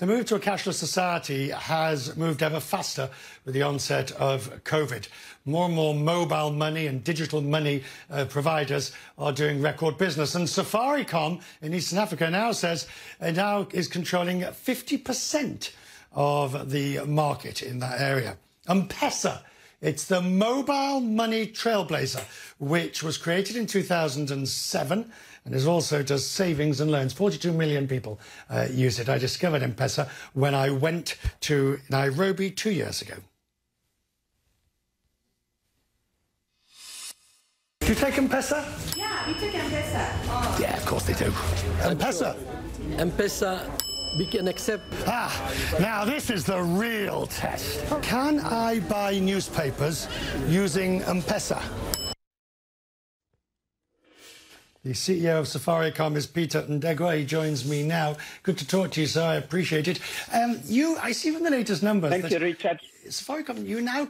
The move to a cashless society has moved ever faster with the onset of COVID. More and more mobile money and digital money providers are doing record business. And Safaricom in Eastern Africa now says it now is controlling 50% of the market in that area. M-Pesa, it's the mobile money trailblazer, which was created in 2007 and it also does savings and loans. 42 million people use it. I discovered M-Pesa when I went to Nairobi 2 years ago. Do you take M-Pesa? Yeah, we take M-Pesa. Oh. Yeah, of course they do. M-Pesa? M-Pesa, we can accept. Now this is the real test. Can I buy newspapers using M-Pesa? The CEO of Safaricom is Peter Ndegwa. He joins me now. Good to talk to you, sir. I appreciate it. I see from the latest numbers. Thank you, Richard. Safaricom, you now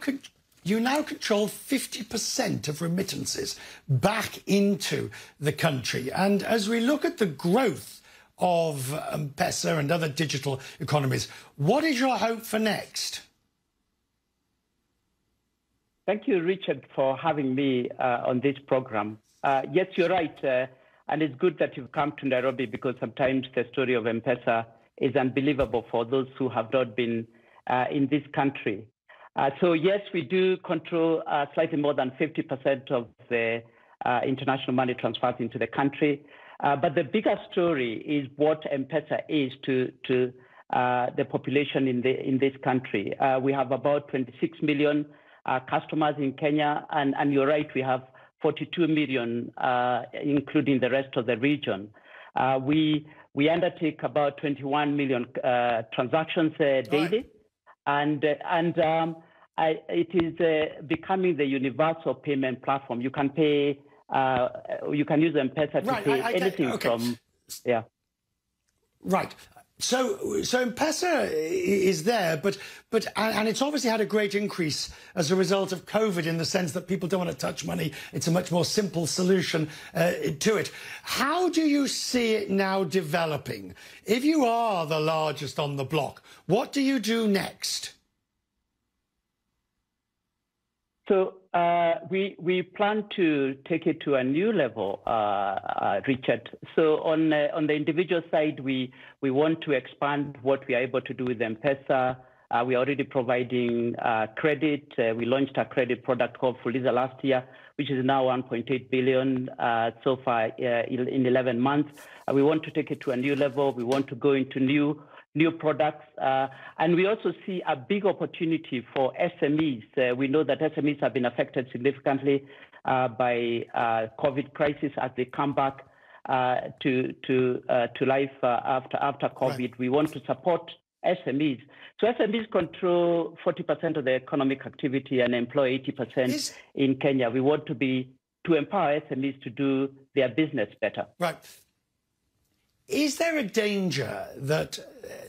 control 50% of remittances back into the country. And as we look at the growth of M-Pesa and other digital economies, what is your hope for next? Thank you, Richard, for having me on this program. Yes, you're right. And it's good that you've come to Nairobi because sometimes the story of M-Pesa is unbelievable for those who have not been in this country. So, yes, we do control slightly more than 50% of the international money transfers into the country. But the bigger story is what M-Pesa is to the population in this country. We have about 26 million customers in Kenya. And you're right, we have 42 million, including the rest of the region. We undertake about 21 million transactions daily. Right. It is becoming the universal payment platform. You can pay, you can use M-Pesa to pay anything from, yeah. Right. So M-Pesa is there, but it's obviously had a great increase as a result of COVID in the sense that people don't want to touch money. It's a much more simple solution to it. How do you see it now developing? If you are the largest on the block, what do you do next? So we plan to take it to a new level, Richard. So on the individual side, we want to expand what we are able to do with M-Pesa. We are already providing credit. We launched a credit product called Fuliza last year, which is now 1.8 billion so far in 11 months. We want to take it to a new level. We want to go into new products. And we also see a big opportunity for SMEs. We know that SMEs have been affected significantly by COVID crisis as they come back to life after COVID. Right. We want to support SMEs. So SMEs control 40% of the economic activity and employ 80% in Kenya. We want to empower SMEs to do their business better. Right. Is there a danger that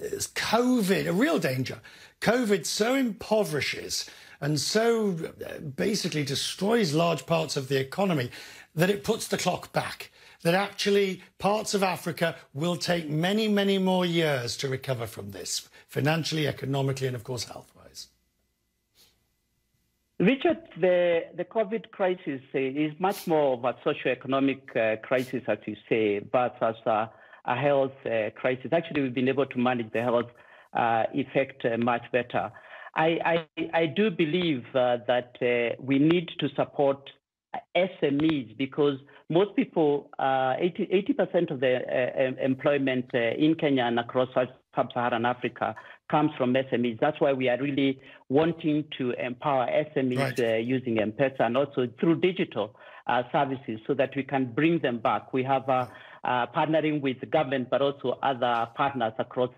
COVID, a real danger, COVID so impoverishes and so basically destroys large parts of the economy that it puts the clock back, that actually parts of Africa will take many, many more years to recover from this, financially, economically, and of course, health-wise? Richard, the COVID crisis is much more of a socio-economic crisis, as you say, but as a health crisis. Actually, we've been able to manage the health effect much better. I do believe that we need to support SMEs because most people, 80% of the employment in Kenya and across sub-Saharan Africa comes from SMEs. That's why we are really wanting to empower SMEs right. Using M-Pesa and also through digital services so that we can bring them back. We have partnering with the government, but also other partners across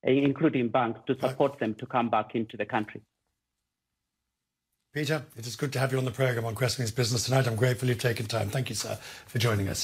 including banks, to support them to come back into the country. Peter, it is good to have you on the programme on Questioning Business tonight. I'm grateful you've taken time. Thank you, sir, for joining us.